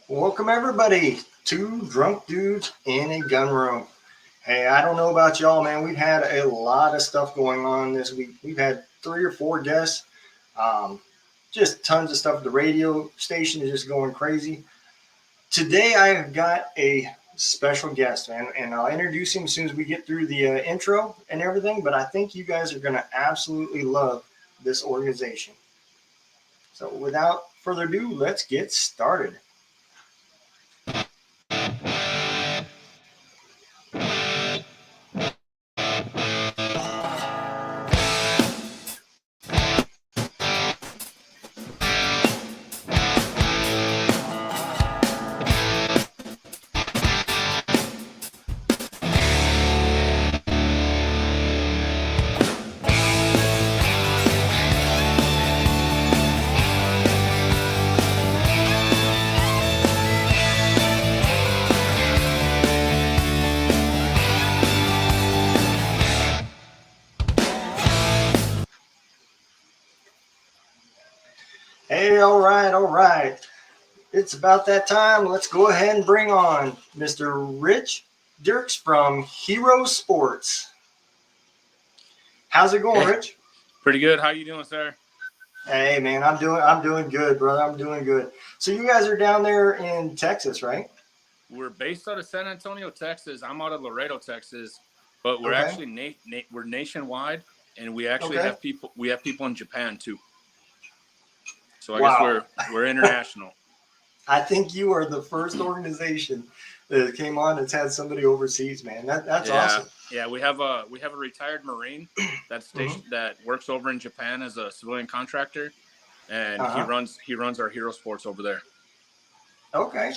Welcome everybody to Drunk Dudes in a Gun Room. Hey, I don't know about y'all, man. We've had a lot of stuff going on this week. We've had 3 or 4 guests, um, just tons of stuff. The radio station is just going crazy. Today, I have got a special guest, man, and I'll introduce him as soon as we get through the intro and everything. But I think you guys are going to absolutely love this organization. So, without further ado, let's get started. Hey, all right, all right. It's about that time. Let's go ahead and bring on Mr. Rich Dirks from Hero Sports. How's it going, Hey, Rich? pretty good. How you doing, sir? Hey, man, I'm doing good, brother. I'm doing good. So you guys are down there in Texas, right? We're based out of San Antonio, Texas. I'm out of Laredo, Texas, but we're Okay. actually we're nationwide, and we actually Okay. have people. We have people in Japan too. So I guess Wow. we're international. I think you are the first organization that came on that's had somebody overseas, man. That's Yeah, awesome. yeah. We have a retired Marine that's Hmm. stationed that works over in Japan as a civilian contractor, and he Uh-huh. runs our Hero Sports over there. Okay.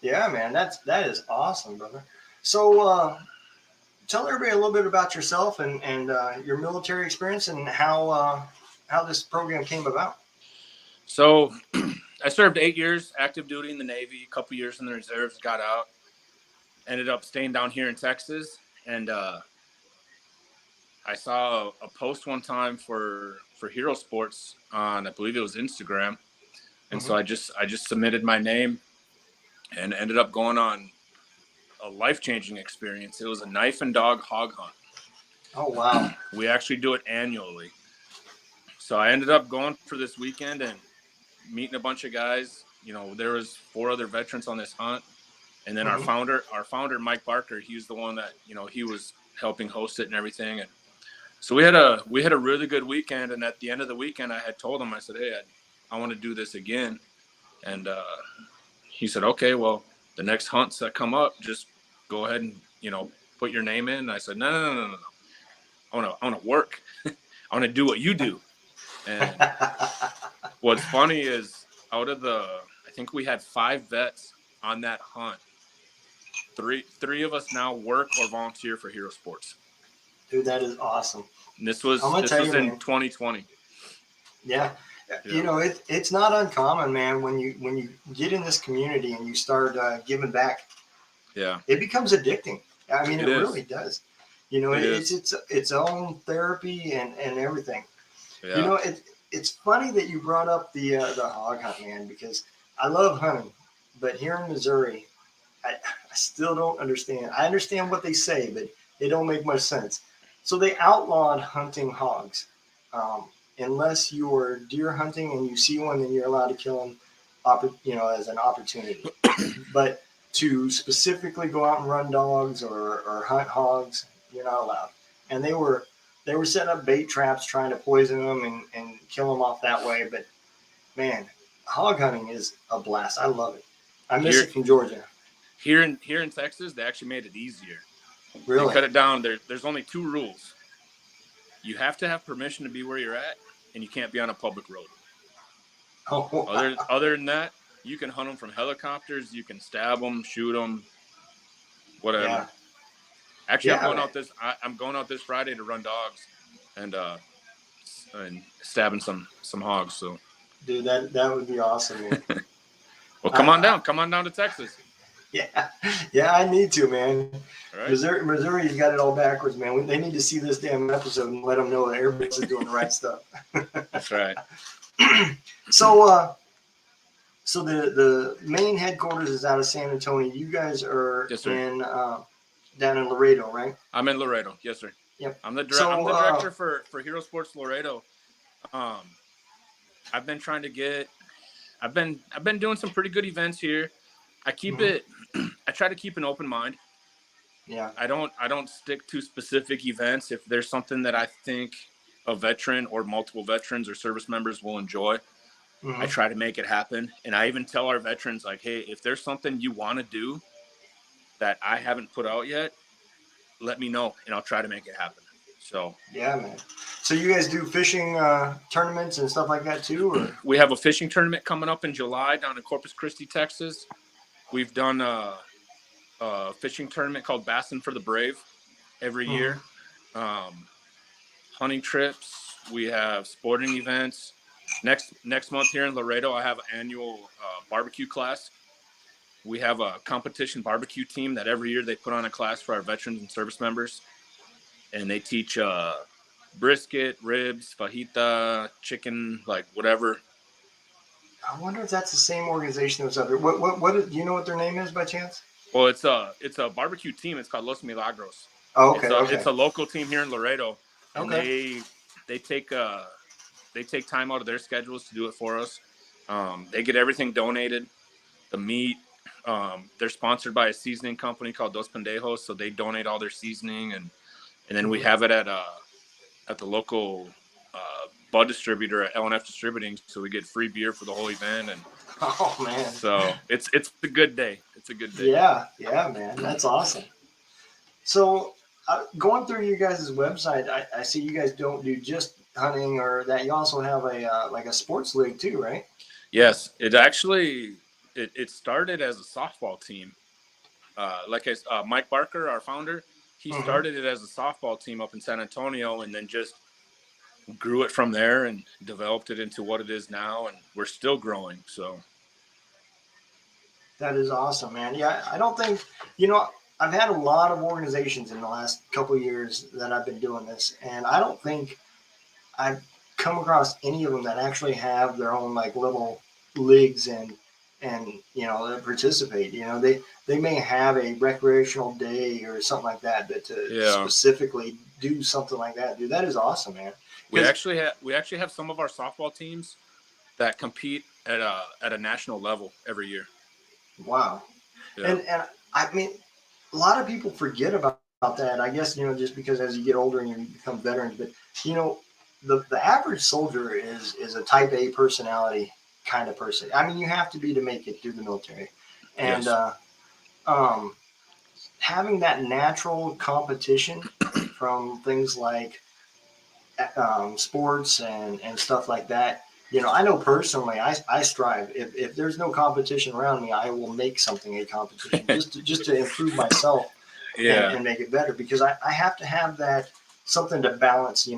Yeah, man. That is awesome, brother. So tell everybody a little bit about yourself and your military experience and how this program came about. So I served 8 years active duty in the Navy, a couple years in the reserves, got out, ended up staying down here in Texas, and I saw a post one time for Hero Sports on, I believe it was Instagram, and Hmm. so I just submitted my name and ended up going on a life changing experience. It was a knife and dog hog hunt. Oh wow! We actually do it annually, so I ended up going for this weekend and meeting a bunch of guys. There was 4 other veterans on this hunt, and then our Hmm. founder Mike Barker, he was the one that he was helping host it and everything. And so we had a really good weekend, and at the end of the weekend, I had told him, I said, "Hey, I want to do this again," and he said, "Okay, well, the next hunts that come up, just go ahead and put your name in." And I said, "No, no, no, no, no, no. I want to work. I want to do what you do." And what's funny is I think we had 5 vets on that hunt. Three of us now work or volunteer for Hero Sports. Dude, that is awesome. And this I'm was gonna this tell you, was in man. 2020. Yeah, Yeah. it's not uncommon, man. When you get in this community and you start giving back, Yeah. it becomes addicting. I mean, It it is. really does. It It's is. its own therapy and everything. You Yeah. know, it's funny that you brought up the hog hunt, man, because I love hunting, but here in Missouri, I still don't understand. I understand what they say, but it don't make much sense. So they outlawed hunting hogs, um, unless you're deer hunting and you see one, then you're allowed to kill them, as an opportunity. But to specifically go out and run dogs or hunt hogs, you're not allowed. And they were setting up bait traps trying to poison them and kill them off that way. But man, hog hunting is a blast. I love it. I miss Here it from Georgia. here in Texas, they actually made it easier. They Really. cut it down. There's only 2 rules. You have to have permission to be where you're at, and you can't be on a public road. Oh, Other wow. other than that, you can hunt them from helicopters. You can stab them, shoot them, Yeah. whatever. Actually, Yeah, man. I'm going out this Friday to run dogs, and stabbing some hogs. So, Dude, that would be awesome, man. well, I, I come on down to Texas. yeah, yeah, I need to, man. All right. Missouri's got it all backwards, man. They need to see this damn episode and let them know that everybody else is doing the right stuff. That's right. so, uh, So the main headquarters is out of San Antonio. You guys are Yes, sir. in down in Laredo, right? I'm in Laredo. Yes, sir. Yep. I'm the So director for Hero Sports Laredo. Um, I've been trying to get. I've been doing some pretty good events here. I keep mhm. it. I try to keep an open mind. Yeah. I don't stick to specific events. If there's something that I think a veteran or multiple veterans or service members will enjoy, I Hmm. try to make it happen. And I even tell our veterans, like, hey, if there's something you want to do that I haven't put out yet, let me know and I'll try to make it happen. So Yeah, man. So you guys do fishing tournaments and stuff like that too, or? we have a fishing tournament coming up in July down in Corpus Christi, Texas. We've done a fishing tournament called Bassin' for the Brave every Hmm. year. Um, Hunting trips. We have sporting events. Next month here in Laredo, I have an annual barbecue class. We have a competition barbecue team that every year they put on a class for our veterans and service members, and they teach brisket, ribs, fajita, chicken, like whatever. I wonder if that's the same organization that was up there. Do you know what their name is by chance? Well, it's a barbecue team. It's called Los Milagros. Oh, okay, It's okay, a local team here in Laredo, and okay. they take they take time out of their schedules to do it for us. They get everything donated. The meat. They're sponsored by a seasoning company called Dos Pendejos, so they donate all their seasoning, and then we Hmm. have it at the local bud distributor at L&F Distributing, so we get free beer for the whole event, and Oh man. so it's a good day. It's a good day. Yeah, yeah, man. That's awesome. So, going through you guys' website, I see you guys don't do just hunting or that. You also have a like a sports league too, right? Yes, it actually it started as a softball team. Mike Barker, our founder, he Hmm. started it as a softball team up in San Antonio, and then just grew it from there and developed it into what it is now, and we're still growing. So That is awesome, man. Yeah, I don't think you know. I've had a lot of organizations in the last couple of years that I've been doing this, and I don't think I've come across any of them that actually have their own like little leagues and that participate. They may have a recreational day or something like that, but to yeah, specifically do something like that, dude, that is awesome, man. Because we actually have some of our softball teams that compete at a national level every year. wow, Yeah, and I mean, a lot of people forget about that. I guess just because as you get older and you become veterans, but you know, the average soldier is a Type A personality kind of person. I mean, you have to be to make it through the military, and yes, um, having that natural competition from things like sports and stuff like that. I know personally, I strive. If there's no competition around me, I will make something a competition just to improve myself yeah, and make it better because I have to have that something to balance.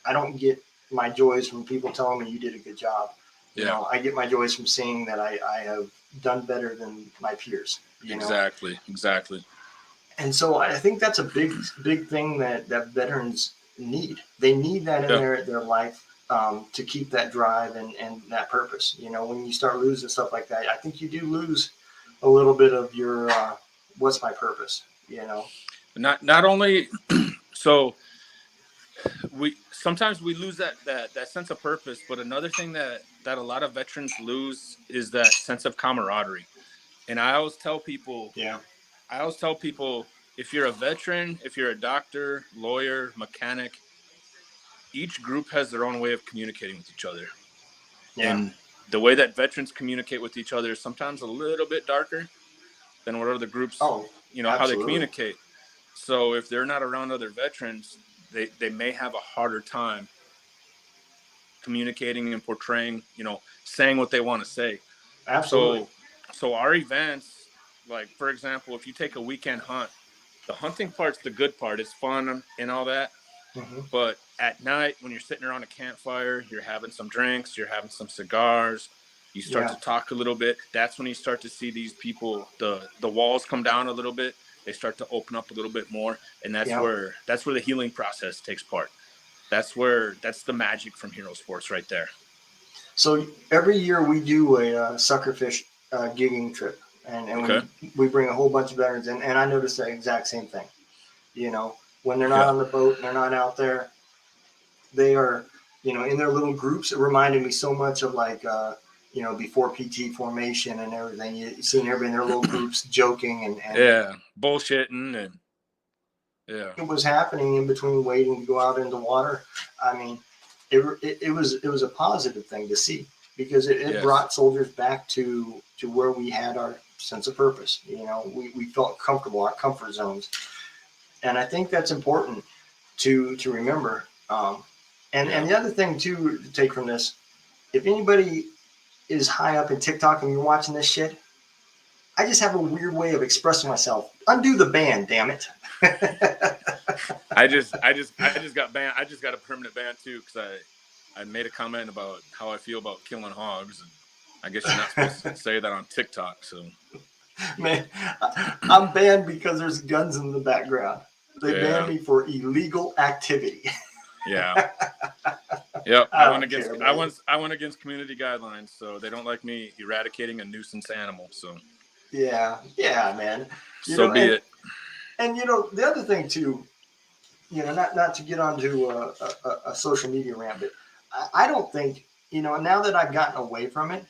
I don't get my joys from people telling me you did a good job. yeah, I get my joys from seeing that I have done better than my peers. exactly. And so I think that's a big thing that veterans need. They need that in Yeah, their life to keep that drive and that purpose. When you start losing stuff like that, I think you do lose a little bit of your what's my purpose. not only so we sometimes we lose that sense of purpose, but another thing that a lot of veterans lose is that sense of camaraderie. And Yeah. I always tell people, if you're a veteran, if you're a doctor, lawyer, mechanic, each group has their own way of communicating with each other. Yeah. And the way that veterans communicate with each other is sometimes a little bit darker than what other groups, Oh, how they absolutely. communicate. So if they're not around other veterans, they may have a harder time communicating and portraying, saying what they want to say. Absolutely. So our events, like for example, if you take a weekend hunt, the hunting part's the good part. It's fun and all that. Hmm. But at night, when you're sitting around a campfire, you're having some drinks, you're having some cigars, you start Yeah. to talk a little bit. That's when you start to see these people, the walls come down a little bit. They start to open up a little bit more, and Yeah. that's where the healing process takes part. That's the magic from hero sports right there. So every year we do a sucker fish gigging trip, and Okay. we bring a whole bunch of veterans in, and I noticed the exact same thing. You know, when they're not Yeah. on the boat and they're not out there, they are, in their little groups. It reminded me so much of like, before PT formation and everything. You seen everybody in their little groups joking and Yeah. Bullshitting and yeah. it was happening in between waiting to go out into water. I mean, it was a positive thing to see because it Yes. brought soldiers back to where we had our sense of purpose. We felt comfortable, our comfort zones, and I think that's important to remember. And Yeah. the other thing too to take from this, if anybody is high up in TikTok and you're watching this shit, I just have a weird way of expressing myself. Undo the ban, damn it. I just got banned. I just got a permanent ban too because I made a comment about how I feel about killing hogs, and I guess you're not supposed to say that on TikTok. So Man, I'm banned because there's guns in the background. They banned yeah, me for illegal activity. yeah, yep. I don't care, man. I went against community guidelines, so they don't like me eradicating a nuisance animal. So Yeah, man. You so know, be and it. and the other thing too, not to get onto a social media rant, but I don't think, now that I've gotten away from it,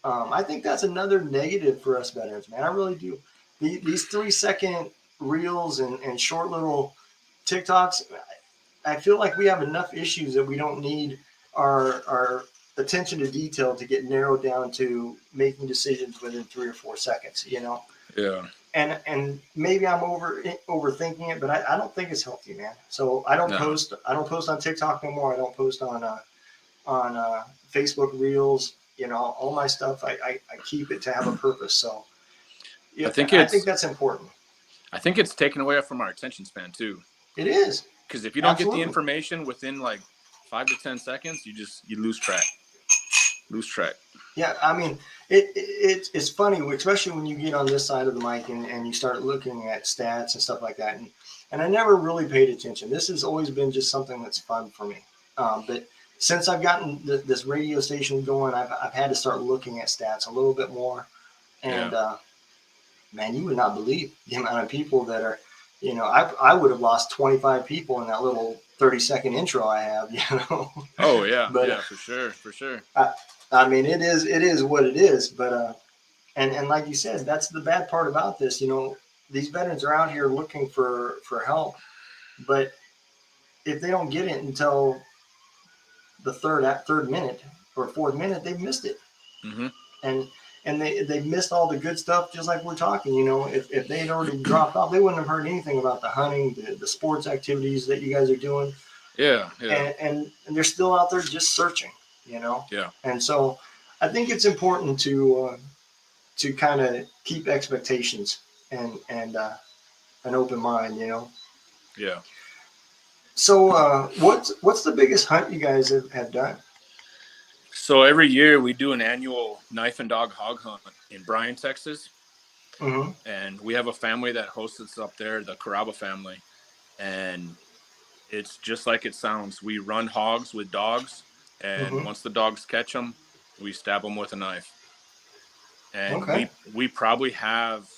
I think that's another negative for us veterans, man. I really do. These 3-second reels and short little TikToks, I feel like we have enough issues that we don't need our attention to detail to get narrowed down to making decisions within 3 or 4 seconds. Yeah. And maybe I'm overthinking it, but I don't think it's healthy, man. So I don't No. post. I don't post on TikTok no more. I don't post on Facebook Reels. All my stuff. I keep it to have a purpose. So I yeah, think I think it's that's important. I think it's taken away from our attention span too. It is Because if you don't get the absolutely. information within like 5 to 10 seconds, you lose track. Lose track. Yeah, I mean, it's funny, especially when you get on this side of the mic and you start looking at stats and stuff like that. And I never really paid attention. This has always been just something that's fun for me. But since I've gotten this radio station going, I've had to start looking at stats a little bit more. Yeah. And man, you would not believe the amount of people that are, I would have lost 25 people in that little 30-second intro I have. Oh yeah, But yeah, for sure, for sure. I mean, it is what it is. But and like you said, that's the bad part about this. These veterans are out here looking for help, but if they don't get it until the third minute or fourth minute, they've missed it. Mm-hmm. And they missed all the good stuff, just like we're talking. If they had already dropped off, they wouldn't have heard anything about the hunting, the sports activities that you guys are doing. Yeah, yeah, And they're still out there just searching. yeah, And so I think it's important to kind of keep expectations and an open mind. yeah. So what's the biggest hunt you guys have done? So every year we do an annual knife and dog hog hunt in Bryan, Texas, Mm-hmm. and we have a family that hosts us up there, the Caraba family, and it's just like it sounds. We run hogs with dogs, and Mm-hmm. once the dogs catch them, we stab them with a knife. And Okay. we probably have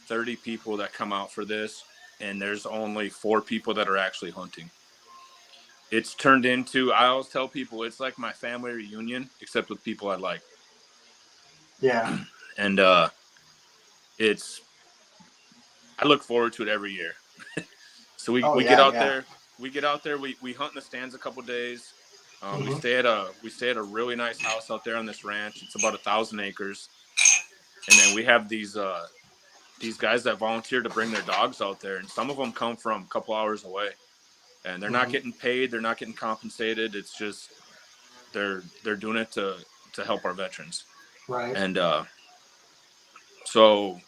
30 people that come out for this, and there's only 4 people that are actually hunting. It's turned into, I always tell people, it's like my family reunion, except with people I like. Yeah. And it's, I look forward to it every year. So Oh we get yeah. out Yeah. there, we hunt in the stands a couple days. We Mm-hmm. stay at a really nice house out there on this ranch. It's about 1,000 acres, and then we have these guys that volunteer to bring their dogs out there, and some of them come from a couple hours away, and they're not Mm-hmm. getting paid, they're not getting compensated. It's just they're doing it to help our veterans. Right. And so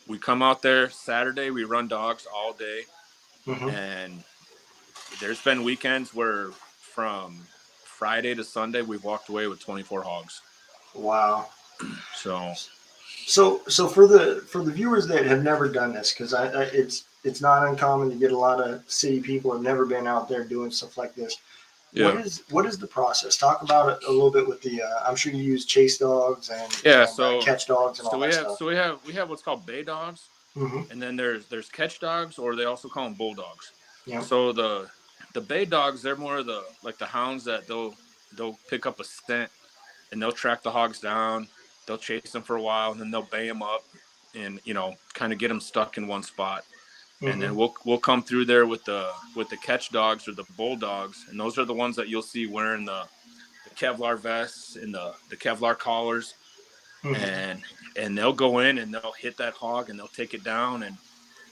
we come out there Saturday, we run dogs all day, Mm-hmm. and there's been weekends where from Friday to Sunday we've walked away with 24 hogs. Wow. So So for the viewers that have never done this, because it's not uncommon to get a lot of city people who have never been out there doing stuff like this. Yeah. What is the process? Talk about it a little bit with the. I'm sure you use chase dogs Yeah. and catch dogs and all that stuff. We have what's called bay dogs, Mm-hmm. and then there's catch dogs, or they also call them bulldogs. Yep. So the bay dogs, they're more of the like the hounds that they'll pick up a scent and they'll track the hogs down. They'll chase them for a while, and then they'll bay them up, and kind of get them stuck in one spot. And Mm-hmm. then we'll come through there with the catch dogs or the bulldogs, and those are the ones that you'll see wearing the Kevlar vests and the Kevlar collars, Mm-hmm. and they'll go in and they'll hit that hog and they'll take it down. And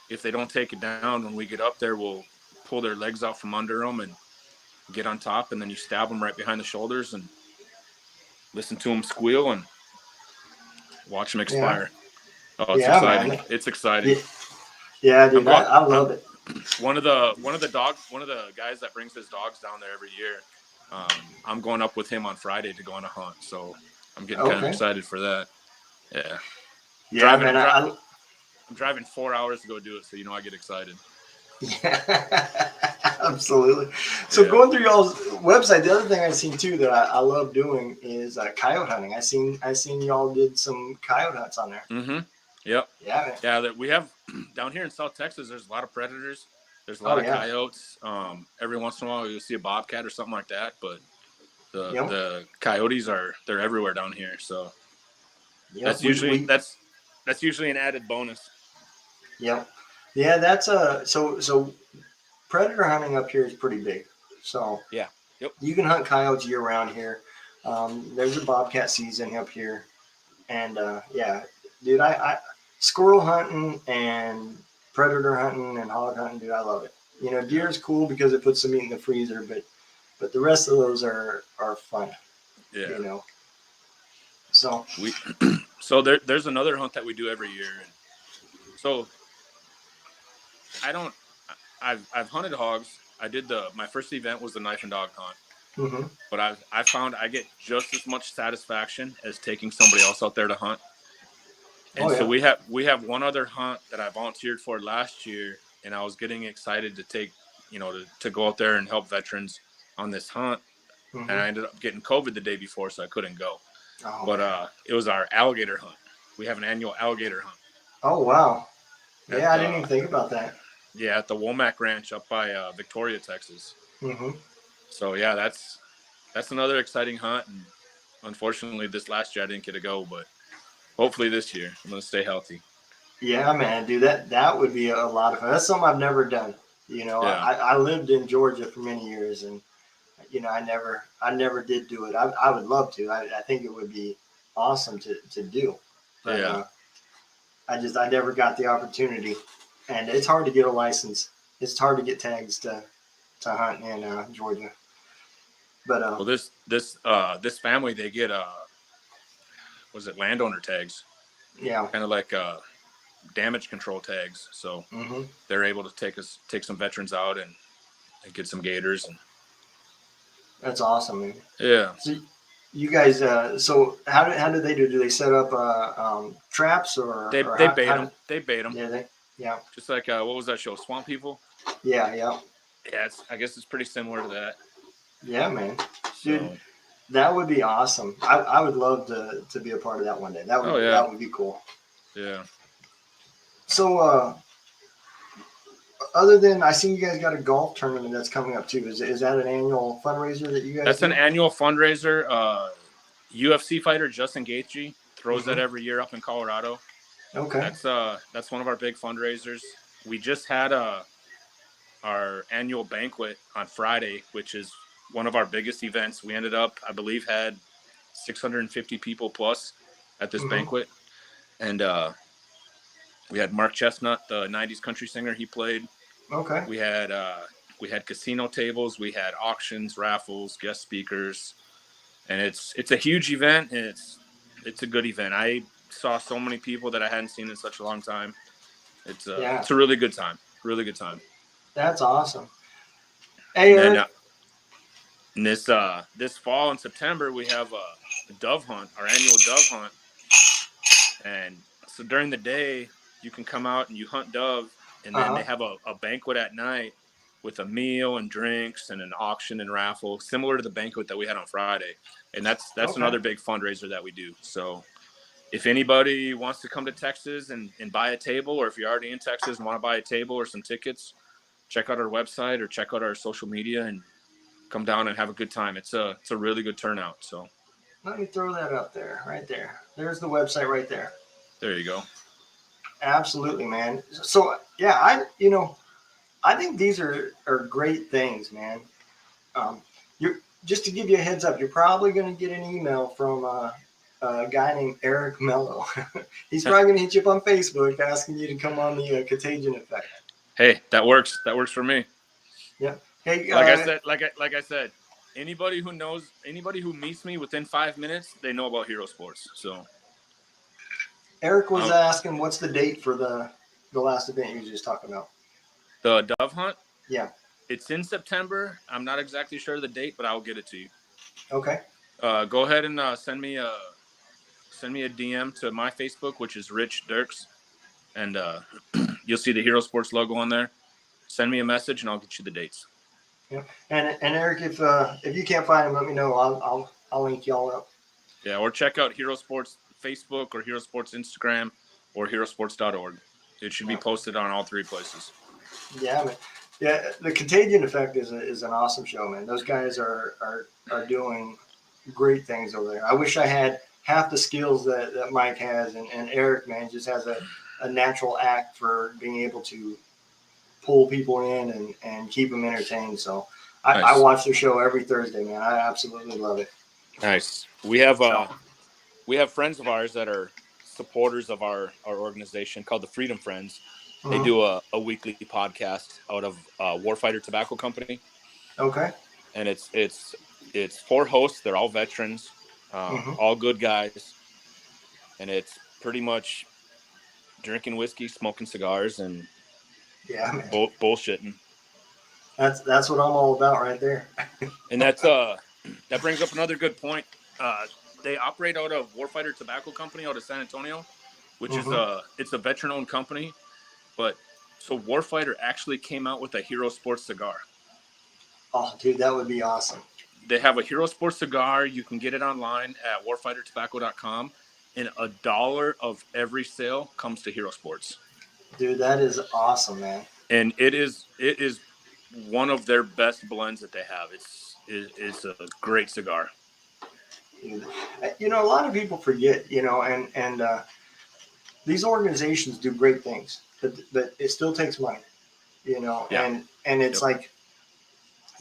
if they don't take it down, when we get up there, we'll pull their legs out from under them and get on top, and then you stab them right behind the shoulders and listen to them squeal and watch them Yeah. expire. Oh, it's Yeah, exciting! man. It's exciting. Yeah, yeah, I'm dude. going. I love it. One of the guys that brings his dogs down there every year. I'm going up with him on Friday to go on a hunt, so I'm getting kind of Okay. excited for that. Yeah, Yeah, driving. man. I'm driving 4 hours to go do it, so I get excited. Yeah, absolutely. So Yeah. going through y'all's website, the other thing I've seen too that I love doing is coyote hunting. I seen y'all did some coyote hunts on there. Mm-hmm. Yep. Yeah, man. Yeah. That we have down here in South Texas. There's a lot of predators. There's a Oh lot of yeah. coyotes. Every once in a while you'll see a bobcat or something like that, but Yep. the coyotes they're everywhere down here. So Yep. that's usually an added bonus. Yep. Yeah, that's so predator hunting up here is pretty big. So Yeah. Yep. you can hunt coyotes year round here. There's a bobcat season up here, and yeah, dude, I squirrel hunting and predator hunting and hog hunting, dude, I love it. Deer is cool because it puts the meat in the freezer, but the rest of those are fun. Yeah. You know, so We so there's another hunt that we do every year, and so I don't I've hunted hogs. I did my first event was the knife and dog hunt, hmm but I found I get just as much satisfaction as taking somebody else out there to hunt. oh And so yeah, we have one other hunt that I volunteered for last year, and I was getting excited to take to go out there and help veterans on this hunt, and I hmm ended up getting COVID the day before, so I couldn't go. oh But man, it was our alligator hunt. We have an annual alligator hunt oh wow, at yeah, I didn't the even think about that. at the Womack Ranch up by Victoria, Texas. hmm So yeah, that's another exciting hunt. And unfortunately, this last year I didn't get to go, but hopefully this year I'm gonna stay healthy. Yeah, man, dude, that would be a lot of fun. That's something I've never done. Yeah, I lived in Georgia for many years, and I never did do it. I would love to. I think it would be awesome to do, but yeah, I never got the opportunity, and it's hard to get a license. It's hard to get tags to hunt in Georgia. But well, this family, they get was it landowner tags, yeah, kind of like damage control tags. So hmm they're able to take some veterans out and get some gators. And that's awesome, man. yeah, So you guys, so how do they do? Do they set up traps or they bait how them. They bait them. yeah they yeah Just like what was that show, Swamp People? yeah Yeah, I guess it's pretty similar to that. yeah man, dude, So that would be awesome. I would love to be a part of that one day. oh yeah, That would be cool. yeah. So other than I seen you guys got a golf tournament that's coming up too. Is that an annual fundraiser that you guys That's do? an annual fundraiser. UFC fighter Justin Gaethje throws that hmm every year up in Colorado. Okay. That's one of our big fundraisers. We just had our annual banquet on Friday, which is one of our biggest events. We ended up, I believe, had 650 people plus at this hmm banquet, and we had Mark Chestnut, the '90s country singer. He played. Okay. We had casino tables. We had auctions, raffles, guest speakers, and it's a huge event. And it's a good event. I saw so many people that I hadn't seen in such a long time. Yeah, It's a really good time. Really good time. that's awesome. Hey And then Eric. this fall in September we have a dove hunt, our annual dove hunt. And so during the day you can come out and you hunt dove, and then they Uh have a banquet at night with a meal and drinks and an auction and raffle, similar to the banquet that we had on Friday. And that's Okay. another big fundraiser that we do. So if anybody wants to come to Texas and buy a table, or if you're already in Texas and want to buy a table or some tickets, check out our website or check out our social media and come down and have a good time. It's a really good turnout. So Let me throw that up there, right there. There's the website right there. there you go. Absolutely, man. So yeah, I think these are great things, man. You just to give you a heads up, you're probably going to get an email from a guy named Eric Mello. He's probably going to hit you up on Facebook asking you to come on the Contagion Effect. Hey, that works. That works for me. Yeah. Hey, Like I said, anybody who meets me within 5 minutes, they know about Hero Sports. So Eric was asking, what's the date for the last event you were just talking about? the dove hunt. Yeah. It's in September. I'm not exactly sure of the date, but I'll get it to you. Okay. Go ahead and send me a DM to my Facebook, which is Rich Dirks, and you'll see the Hero Sports logo on there. Send me a message, and I'll get you the dates. Yeah. And Eric, if you can't find him, let me know. I'll link y'all up. Yeah, or check out Hero Sports Facebook or Hero Sports Instagram or herosports.org. It should be posted on all three places. Yeah, man. Yeah, the Contagion Effect is an awesome show, man. Those guys are doing great things over there. I wish I had half the skills that Mike has, and Eric, man, just has a natural act for being able to pull people in and keep them entertained. So Nice. I watch their show every Thursday, man. I absolutely love it. Nice. We have friends of ours that are supporters of our organization called the Freedom Friends. They do a weekly podcast out of Warfighter Tobacco Company. Okay. And it's 4 hosts. They're all veterans, all good guys, and it's pretty much drinking whiskey, smoking cigars, and bullshitting. That's what I'm all about right there. And that brings up another good point. They operate out of Warfighter Tobacco Company out of San Antonio, which is it's a veteran-owned company. But so Warfighter actually came out with a Hero Sports cigar. Oh, dude, that would be awesome. They have a Hero Sports cigar. You can get it online at warfightertobacco.com, and $1 of every sale comes to Hero Sports. Dude, that is awesome, man. And it is one of their best blends that they have. It's a great cigar. You know, a lot of people forget, you know, and these organizations do great things, but it still takes money, you know, and it's like,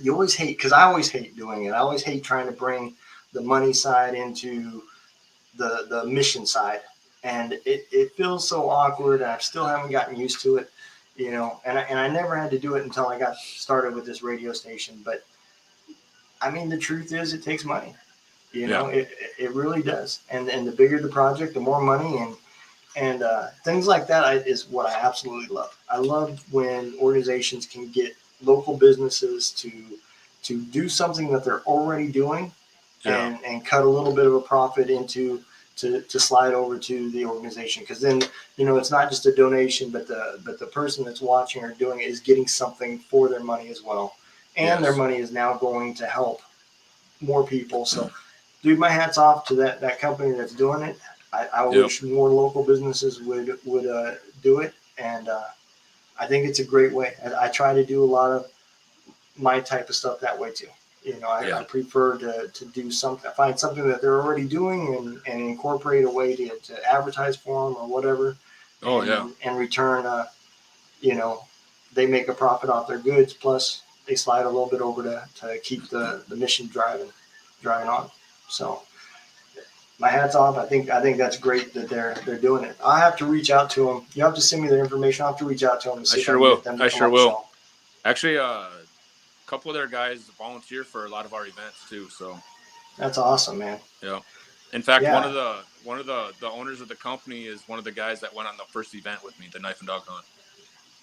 you always hate, because I always hate doing it. I always hate trying to bring the money side into the mission side. And it feels so awkward, and I still haven't gotten used to it, you know, and I never had to do it until I got started with this radio station. But I mean, the truth is it takes money, you know, it really does. And the bigger the project, the more money and things like that is what I absolutely love. I love when organizations can get local businesses to do something that they're already doing and cut a little bit of a profit into to slide over to the organization, because then, you know, it's not just a donation, but the person that's watching or doing it is getting something for their money as well, and their money is now going to help more people. So, dude, my hat's off to that company that's doing it. I wish more local businesses would do it, and I think it's a great way. I try to do a lot of my type of stuff that way too. You know, I prefer to do something, find something that they're already doing and incorporate a way to advertise for them or whatever. And return, you know, they make a profit off their goods, plus they slide a little bit over to keep the mission driving on. So my hat's off. I think that's great that they're doing it. I have to reach out to them. You have to send me their information. I'll have to reach out to them and see if I can get them to come on the show. Actually, a couple of their guys volunteer for a lot of our events too. So that's awesome, man. Yeah. In fact, one of the owners of the company is one of the guys that went on the first event with me, the Knife and Dog Hunt.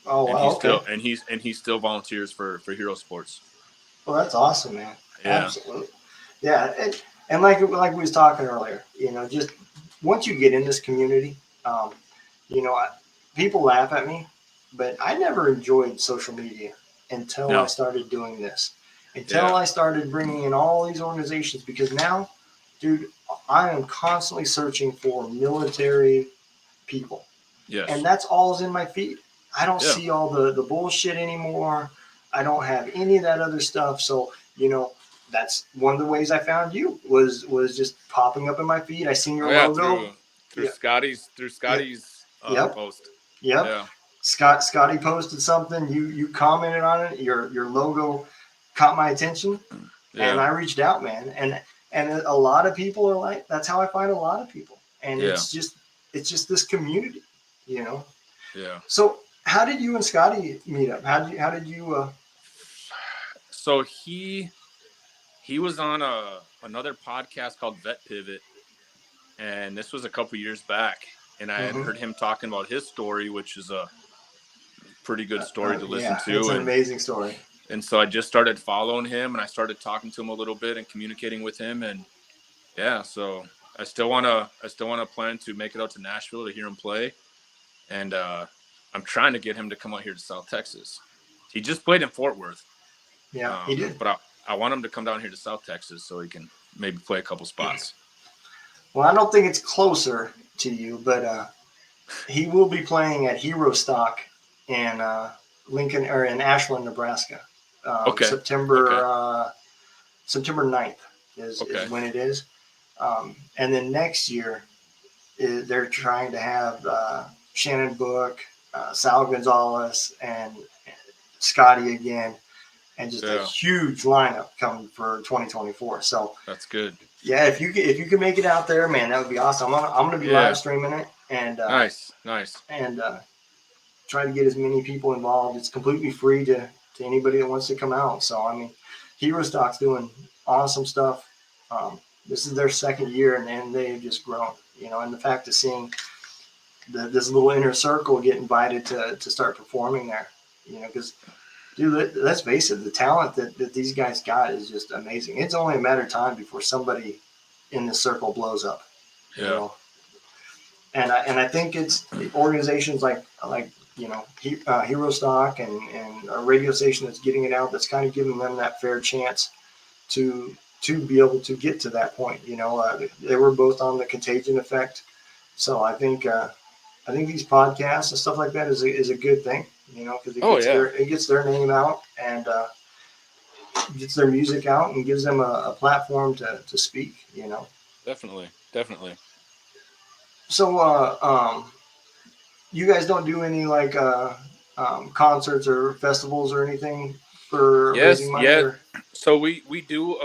Oh, wow. And he still volunteers for Hero Sports. Well, that's awesome, man. Yeah. Absolutely. Yeah. And like we was talking earlier, you know, just once you get in this community, you know, people laugh at me, but I never enjoyed social media. until No. I started doing this, until I started bringing in all these organizations, because now, dude, I am constantly searching for military people. Yes. And that's all's in my feed. I don't Yeah. see all the bullshit anymore. I don't have any of that other stuff. So, that's one of the ways I found you was just popping up in my feed. I seen your Oh yeah, logo. through Yeah. Scotty's Yeah. Yep. post. Yep. Yeah. Scotty posted something. You commented on it. Your logo caught my attention, and Yeah. I reached out, man. And a lot of people are like, that's how I find a lot of people. And Yeah. it's just this community, you know. Yeah. So how did you and Scotty meet up? How did you? So he was on another podcast called Vet Pivot, and this was a couple years back. And I had Mhm. heard him talking about his story, which is a pretty good story to listen Yeah, it's to. an And amazing story. so I just started following him, and I started talking to him a little bit and communicating with him. And yeah, so I still wanna plan to make it out to Nashville to hear him play. And I'm trying to get him to come out here to South Texas. He just played in Fort Worth, Yeah, he did. but I want him to come down here to South Texas so he can maybe play a couple spots. Well, I don't think it's closer to you, but he will be playing at Hero Stock in Lincoln or in Ashland, Nebraska. Okay. Okay. September 9th is Okay. when it is. And then next year, they're trying to have Shannon Book, Sal Gonzalez, and Scotty again, and just a Yeah, huge lineup coming for 2024. So that's good. yeah, if you can make it out there, man, that would be awesome. I'm gonna be live Yeah. streaming it Nice. Nice. and try to get as many people involved. It's completely free to anybody that wants to come out. So I mean, Hero Stock's doing awesome stuff. This is their second year, and they've just grown. And the fact of seeing this little inner circle get invited to start performing there, because dude, let's face it, the talent that these guys got is just amazing. It's only a matter of time before somebody in the circle blows up, you Yeah. know. And I think it's organizations like Hero Stock and a radio station that's getting it out, that's kind of giving them that fair chance to be able to get to that point. They were both on the Contagion effect, so I think these podcasts and stuff like that is a good thing, because Oh yeah. it gets their name out and gets their music out and gives them a platform to speak. Definitely. Definitely. So you guys don't do any like concerts or festivals or anything for raising Yes. money Yeah. or? So we do.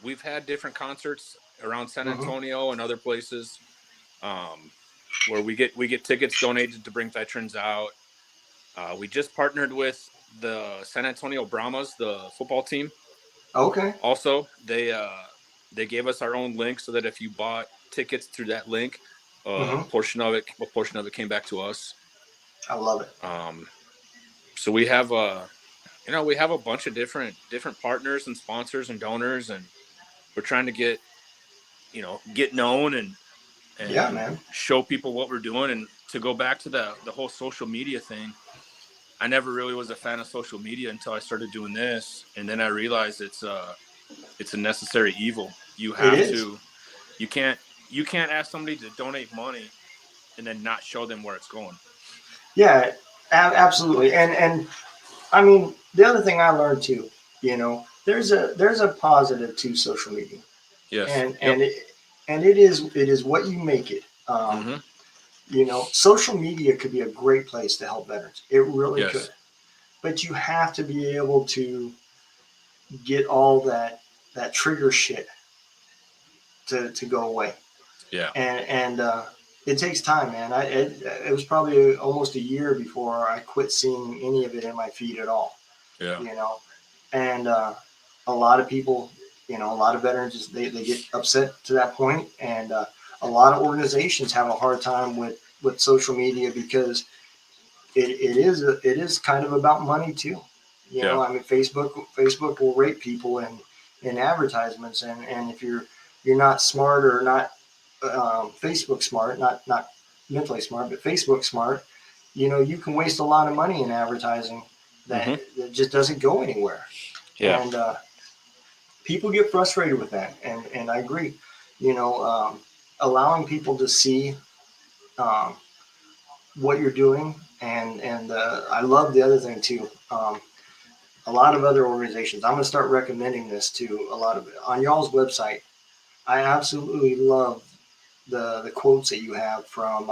We've had different concerts around San Mm-hmm. Antonio and other places, um, where we get tickets donated to bring veterans out. We just partnered with the San Antonio Brahmas, the football team. Okay. Also, they gave us our own link so that if you bought tickets through that link, Mm-hmm. a portion of it came back to us. I love it. So we have a bunch of different partners and sponsors and donors, and we're trying to get known Yeah, and man. show people what we're doing. And to go back to the whole social media thing, I never really was a fan of social media until I started doing this, and then I realized it's a necessary evil. You It have is. to you can't ask somebody to donate money and then not show them where it's going. Yeah, absolutely. And I mean, the other thing I learned too, there's a positive to social media, Yes. and Yep. and it, and it is what you make it. Mm-hmm. Social media could be a great place to help veterans. It really could, Yes. but you have to be able to get all that trigger shit to go away, Yeah. and it takes time, man. It was probably almost a year before I quit seeing any of it in my feed at all. Yeah. You know, and a lot of people, a lot of veterans just they get upset to that point, and a lot of organizations have a hard time with social media because it is kind of about money too. Yeah. I mean, Facebook will rate people in advertisements, and if you're not smart or not Facebook smart, not mentally smart, but Facebook smart, you can waste a lot of money in advertising that just doesn't go anywhere. Yeah. And people get frustrated with that. And I agree, allowing people to see um, what you're doing. And I love the other thing too. A lot of other organizations, I'm going to start recommending this to a lot of on y'all's website. I absolutely love the quotes that you have from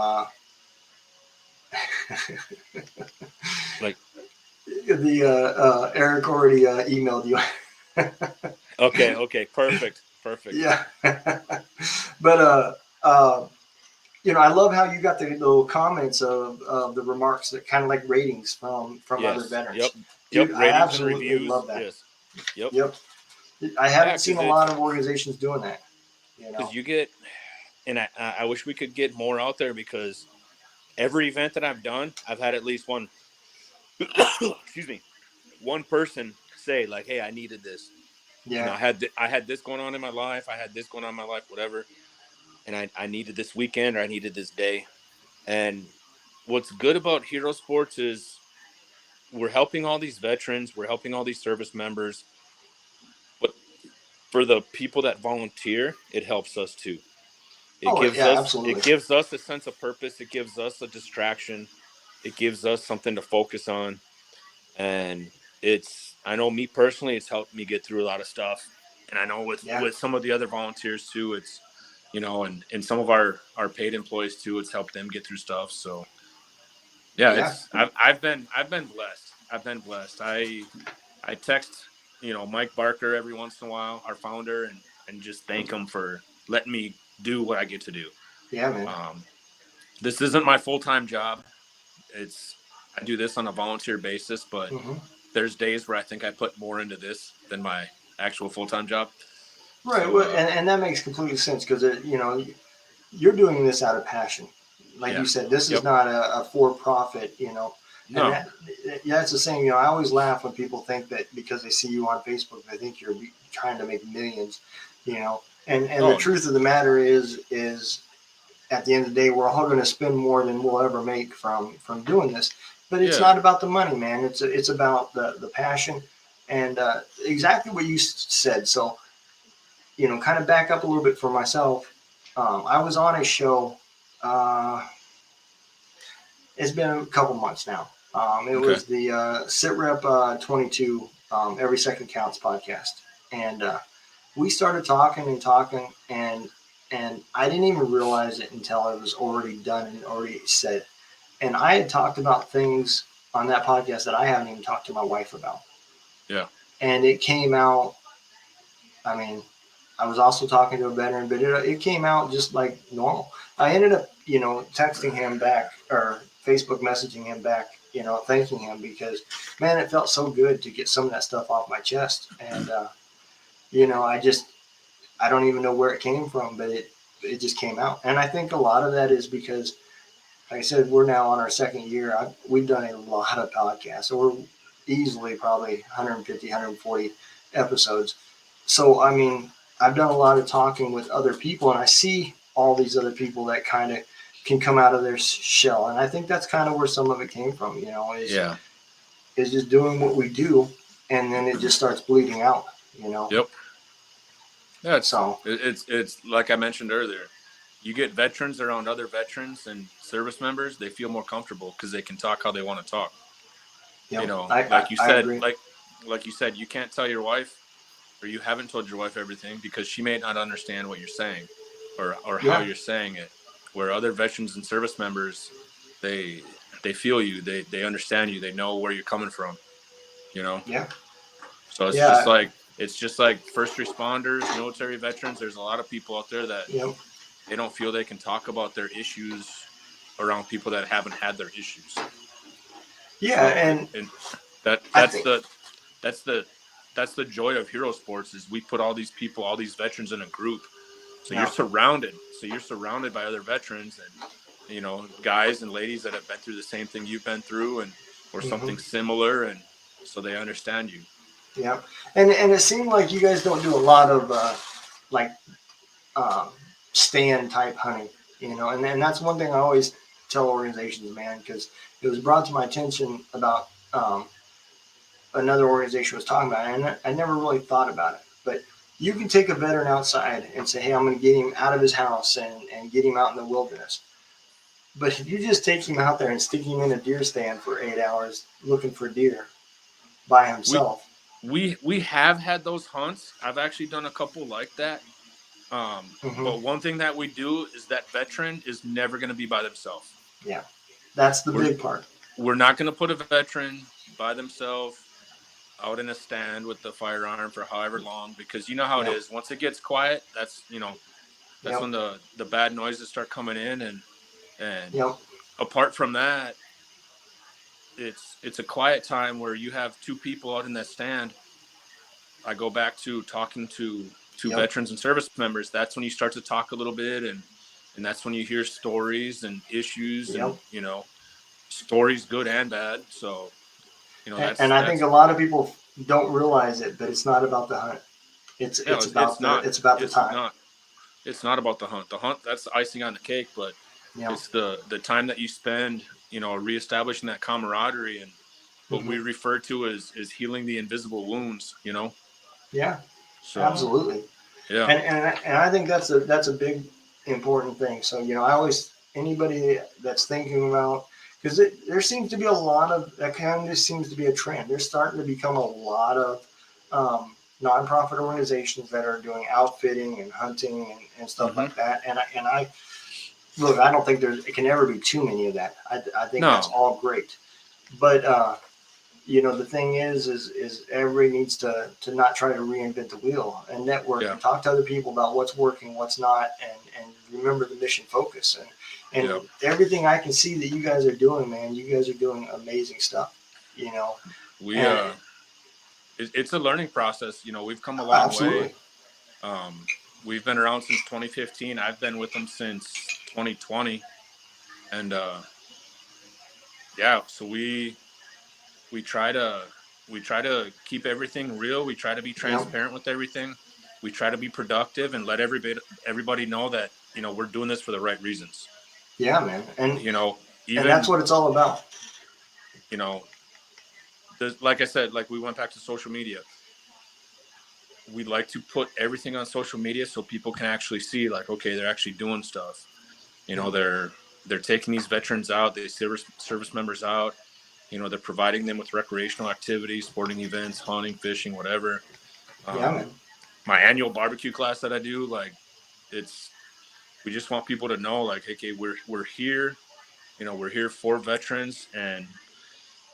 Like, the Eric already emailed you. okay, perfect. Yeah. But I love how you got the little comments of the remarks that kind of like ratings from other Yes. Yep. veterans. Yep. Dude, I Ratings and absolutely reviews. love that. Yes. Yep. Yep. I Yeah, haven't seen because a lot of organizations doing that. you get, and I wish we could get more out there, because every event that I've done, I've had at least one, excuse me, one person say like, "Hey, I needed this. Yeah. I had this going on in my life. I had this going on in my life, whatever, and I needed this weekend, or I needed this day." And what's good about Hero Sports is we're helping all these veterans, we're helping all these service members, but for the people that volunteer, it helps us too. Oh yeah, absolutely. It gives us a sense of purpose. It gives us a distraction. It gives us something to focus on. And I know me personally, it's helped me get through a lot of stuff. And I know Yeah. with some of the other volunteers too, it's, and some of our paid employees too, it's helped them get through stuff. So yeah, Yeah. I've been blessed. I've been blessed. I text, Mike Barker every once in a while, our founder, and just thank him for letting me do what I get to do. Yeah, man. Um, this isn't my full-time job. I do this on a volunteer basis, but Hmm. there's days where I think I put more into this than my actual full-time job. Right. So Well, and that makes complete sense because you're doing this out of passion. Like you yeah, said, this is yep, not a for-profit, and no, that's the same. I always laugh when people think that because they see you on Facebook, they think you're trying to make millions, and the oh truth of the matter is at the end of the day, we're all going to spend more than we'll ever make from doing this. But it's yeah, not about the money, man. It's about the passion and exactly what you said. So kind of back up a little bit for myself. I was on a show. Uh, it's been a couple months now. It okay, was the SITREP 22 Every Second Counts podcast, and we started talking and talking, and I didn't even realize it until it was already done and already said. And I had talked about things on that podcast that I haven't even talked to my wife about, yeah, and it came out. I mean, I was also talking to a veteran, but it came out just like normal. I ended up, texting him back or Facebook messaging him back, thanking him because, man, it felt so good to get some of that stuff off my chest. And, I don't even know where it came from, but it just came out. And I think a lot of that is because, like I said, we're now on our second year. We've done a lot of podcasts. So we're easily probably 150, 140 episodes. So, I mean, I've done a lot of talking with other people, and I see all these other people that kind of can come out of their shell. And I think that's kind of where some of it came from, yeah, is just doing what we do, and then it just starts bleeding out. yep. Yeah, So, it's like I mentioned earlier. You get veterans around other veterans and service members, they feel more comfortable because they can talk how they want to talk. I, I, I agree. Like you said, you can't tell your wife, or you haven't told your wife everything because she may not understand what you're saying, or how Yeah, you're saying it. Where other veterans and service members, they they feel you, they understand you, they know where you're coming from. You know, yeah, so yeah, it's just like first responders, military veterans. There's a lot of people out there that yeah, they don't feel they can talk about their issues around people that haven't had their issues. yeah. So And and that I think, that's the that's the joy of Hero Sports is we put all these people, all these veterans in a group. So yeah, you're surrounded by other veterans and guys and ladies that have been through the same thing you've been through and or hmm, something similar, and so they understand you. yeah. And it seemed like you guys don't do a lot of like um, stand type hunting, and that's one thing I always tell organizations, man, because it was brought to my attention about another organization was talking about, and I never really thought about it. But you can take a veteran outside and say, hey, I'm going to get him out of his house and get him out in the wilderness. But if you just take him out there and stick him in a deer stand for 8 hours looking for deer by We himself. we have had those hunts. I've actually done a couple like that. Mm-hmm. But one thing that we do is that veteran is never going to be by themselves. Yeah, that's the We're big part. we're not going to put a veteran by themselves out in a stand with the firearm for however long, because you know how it Yep. is. Once it gets quiet, that's Yep. when the bad noises start coming in, and Yep. apart from that, it's a quiet time where you have two people out in that stand. I go back to talking to Yep. veterans and service members. That's when you start to talk a little bit, and that's when you hear stories and issues, Yep. and stories good and bad. So And I think that's a lot of people don't realize it, but it's not about the hunt. It's yeah, it's about the it's time. not it's not about the hunt. The hunt, that's the icing on the cake, but Yep. it's the time that you spend, reestablishing that camaraderie and what Mm-hmm. we refer to as healing the invisible wounds. Yeah. So Absolutely. yeah, And I think that's a big important thing. So I always, anybody that's thinking about, because there seems to be a lot of that, kind of seems to be a trend. There's starting to become a lot of nonprofit organizations that are doing outfitting and hunting and stuff hmm like that. And I look, I don't think it can ever be too many of that. I think that's no, all great, but the thing is everybody needs to not try to reinvent the wheel and network yeah, and talk to other people about what's working, what's not, and remember the mission focus and yeah. everything I can see that you guys are doing, man. You guys are doing amazing stuff, We and it's a learning process. We've come a long way. absolutely, Um, we've been around since 2015. I've been with them since 2020, and yeah, so we try to we try to keep everything real. We try to be yep, transparent with everything. We try to be productive and let everybody know that we're doing this for the right reasons. yeah, man, You know, and that's even what it's all about. you know, like I said, like we went back to social media. We like to put everything on social media so people can actually see, like, okay, they're actually doing stuff. Yep. They're taking these veterans out, these service members out. They're providing them with recreational activities, sporting events, hunting, fishing, whatever. Yeah, man. My annual barbecue class that I do, like, it's we just want people to know, like, okay, we're here. We're here for veterans, and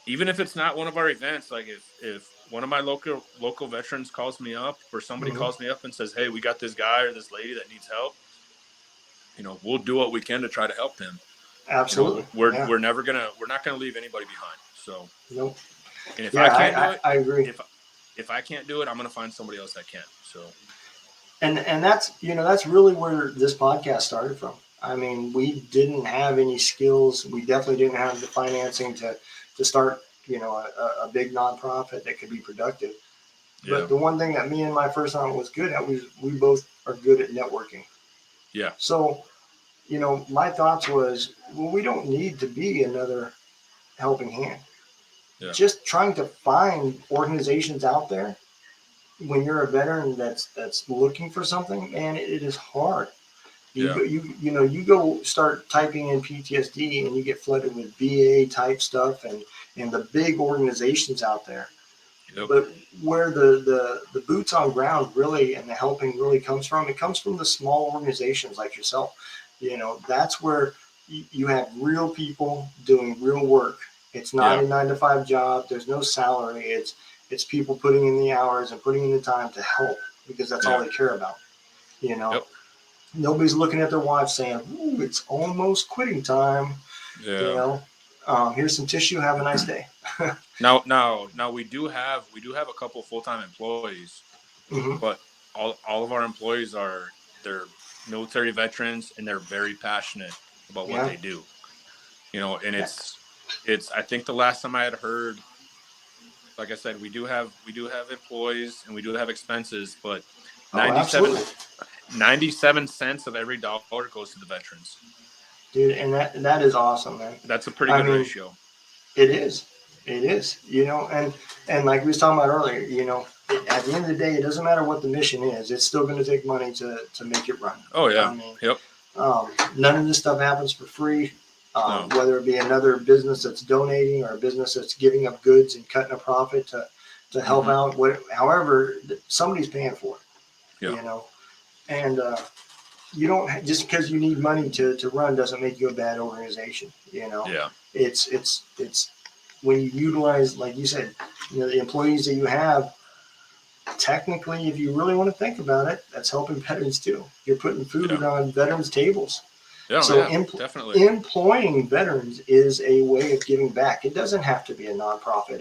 even if it's not one of our events, like if one of my local veterans calls me up, or somebody Hmm. calls me up and says, hey, we got this guy or this lady that needs help, we'll do what we can to try to help them. Absolutely. we're Yeah. we're never gonna we're not gonna leave anybody behind. So, Nope. and if I Yeah, can't do it, I agree. if I can't do it, I'm gonna find somebody else that can. So And that's really where this podcast started from. I mean, we didn't have any skills. We definitely didn't have the financing to start a big nonprofit that could be productive. yeah, But the one thing that me and my first aunt was good at, we both are good at networking. yeah, So my thoughts was, well, we don't need to be another helping hand. yeah, Just trying to find organizations out there when you're a veteran that's looking for something, man, it is hard. yeah, You go start typing in PTSD and you get flooded with VA type stuff and the big organizations out there. yep, But where the boots on ground really and the helping really comes from, it comes from the small organizations like yourself. That's where you have real people doing real work. It's not yeah, a 9 to 5 job. There's no salary. It's people putting in the hours and putting in the time to help because that's all yeah, they care about. You know, yep, Nobody's looking at their watch saying, "Ooh, it's almost quitting time." You yeah. know, Here's some tissue. Have a nice day. Now we do have a couple full time employees, Hmm. but all of our employees they're military veterans, and they're very passionate about what Yeah. they do. And Yeah. it's I think the last time I had heard, like I said, we do have employees and we do have expenses, but Oh, 97 absolutely, 97 cents of every dollar goes to the veterans. dude. And that is awesome, man. That's a pretty I good mean, ratio. it is. It is, and like we was talking about earlier, at the end of the day, it doesn't matter what the mission is. It's still going to take money to make it run. Oh yeah. I mean, Yep. none of this stuff happens for free. No. Whether it be another business that's donating or a business that's giving up goods and cutting a profit to help out, however, somebody's paying for it. Yeah. And you don't just because you need money to run doesn't make you a bad organization. Yeah. It's when you utilize, like you said, the employees that you have. Technically, if you really want to think about it, that's helping veterans too. You're putting food on veterans' tables. Yeah, So definitely. employing veterans is a way of giving back. It doesn't have to be a nonprofit.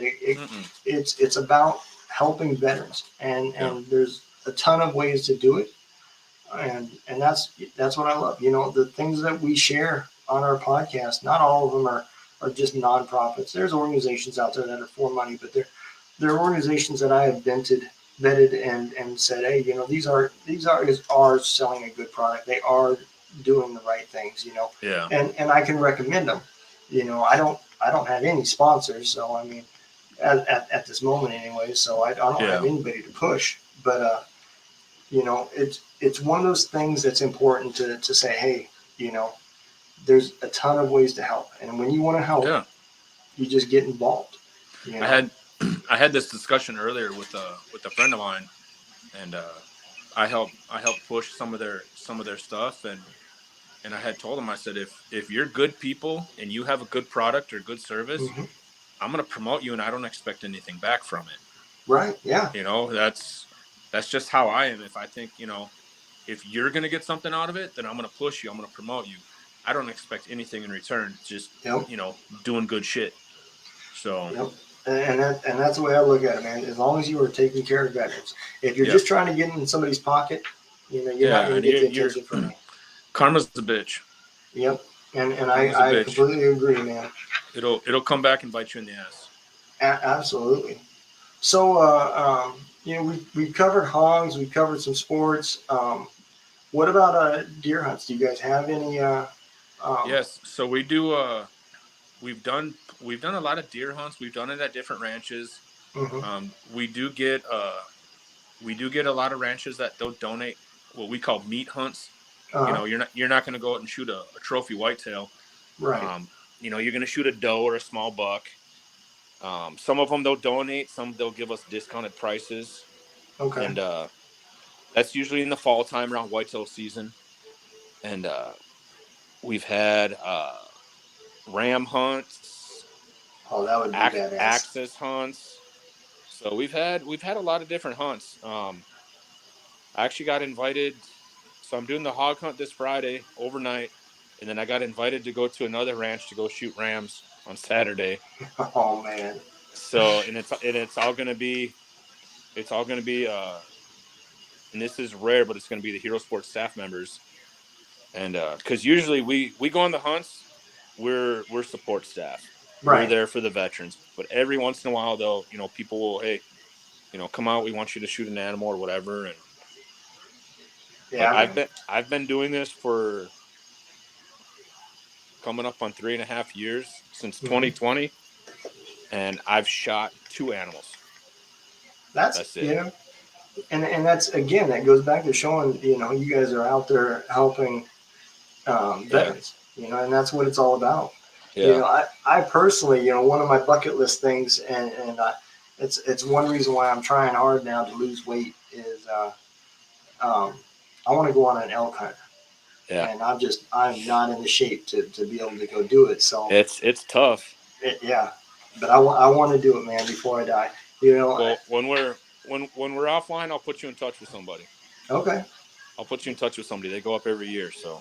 It's about helping veterans, and there's a ton of ways to do it, and that's what I love. The things that we share on our podcast, not all of them are just nonprofits. There's organizations out there that are for money, but they're organizations that I have vetted and said, hey, these are selling a good product. They are doing the right things, Yeah. and I can recommend them. I don't have any sponsors, so I mean, at this moment anyway, so I don't have anybody to push, but it's one of those things that's important to say, hey, there's a ton of ways to help, and when you want to help, you just get involved. I had this discussion earlier with a friend of mine, and I helped push some of their stuff, and I had told him, I said, if you're good people and you have a good product or good service, I'm going to promote you, and I don't expect anything back from it. Right. Yeah. That's just how I am. If I think, if you're going to get something out of it, then I'm going to push you. I'm going to promote you. I don't expect anything in return. Just, doing good shit. So. Yep. And that's the way I look at it, man. As long as you are taking care of veterans, if you're just trying to get in somebody's pocket, you're not going to get the attention from me. Karma's a bitch. Yep. And I completely agree, man. It'll come back and bite you in the ass. Absolutely. So, we covered hogs, we covered some sports. What about deer hunts? Do you guys have any? Yes. So we do. We've done a lot of deer hunts. We've done it at different ranches. We do get a lot of ranches that don't donate what we call meat hunts. You're not going to go out and shoot a trophy whitetail. Right. You're going to shoot a doe or a small buck. Some of them they'll donate. Some they'll give us discounted prices. Okay. And that's usually in the fall time around whitetail season. And we've had ram hunts. Oh, that would be badass. Axis hunts. So we've had a lot of different hunts. I actually got invited. So I'm doing the hog hunt this Friday overnight, and then I got invited to go to another ranch to go shoot rams on Saturday. Oh man. So and it's all gonna be and this is rare, but it's gonna be the Hero Sports staff members. And because usually we go on the hunts, we're support staff. Right. We're there for the veterans. But every once in a while, though, people will, hey, come out. We want you to shoot an animal or whatever. And I've been doing this for coming up on 3.5 years since 2020, and I've shot 2 animals. That's it. And that's, again, that goes back to showing you guys are out there helping veterans. And that's what it's all about. I personally, one of my bucket list things, and it's one reason why I'm trying hard now to lose weight is I want to go on an elk hunt. And I'm not in the shape to be able to go do it. So it's tough. But I want to do it, man, before I die. Well, when we're offline, I'll put you in touch with somebody. Okay. I'll put you in touch with somebody. They go up every year, so.